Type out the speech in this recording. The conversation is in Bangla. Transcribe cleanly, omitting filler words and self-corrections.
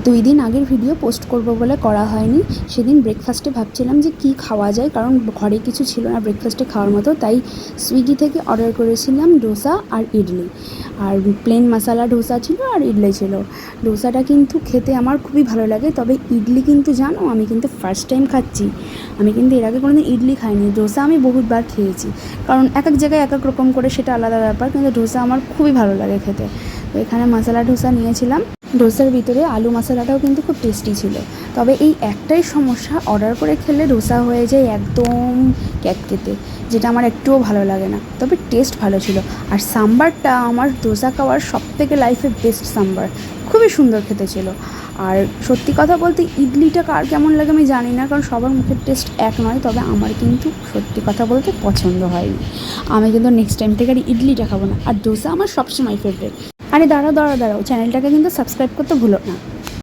2 দিন আগের ভিডিও পোস্ট করব বলে করা হয়নি। সেদিন ব্রেকফাস্টে ভাবছিলাম যে কী খাওয়া যায়, কারণ ঘরে কিছু ছিল না ব্রেকফাস্টে খাওয়ার মতো, তাই সুইগি থেকে অর্ডার করেছিলাম ডোসা আর ইডলি। আর প্লেন মশলা ডোসা ছিল আর ইডলি ছিল। ডোসাটা কিন্তু খেতে আমার খুবই ভালো লাগে, তবে ইডলি কিন্তু জানো আমি কিন্তু ফার্স্ট টাইম খাচ্ছি। আমি কিন্তু এর আগে কোনোদিন ইডলি খাইনি। ডোসা আমি বহুতবার খেয়েছি, কারণ এক এক জায়গায় এক এক রকম করে, সেটা আলাদা ব্যাপার, কিন্তু ডোসা আমার খুবই ভালো লাগে খেতে। তো এখানে মশলা ডোসা নিয়েছিলাম। ডোসার ভিতরে আলু মশলাটাও কিন্তু খুব টেস্টি ছিল। তবে এই একটাই সমস্যা, অর্ডার করে খেলে ডোসা হয়ে যায় একদম ক্যাটকেটে, যেটা আমার একটুও ভালো লাগে না। তবে টেস্ট ভালো ছিল। আর সাম্বারটা আমার ডোসা খাওয়ার সবথেকে লাইফে বেস্ট সাম্বার, খুবই সুন্দর খেতে ছিল। আর সত্যি কথা বলতে ইডলিটা কার কেমন লাগে আমি জানি না, কারণ সবার মুখের টেস্ট এক নয়। তবে আমার কিন্তু সত্যি কথা বলতে পছন্দ হয়নি। আমি কিন্তু নেক্সট টাইম থেকে আর ইডলিটা খাবো না। আর ডোসা আমার সবসময় ফেভারিট। আরে দাঁড়াও, চ্যানেলটাকে কিন্তু সাবস্ক্রাইব করতে ভুলো না।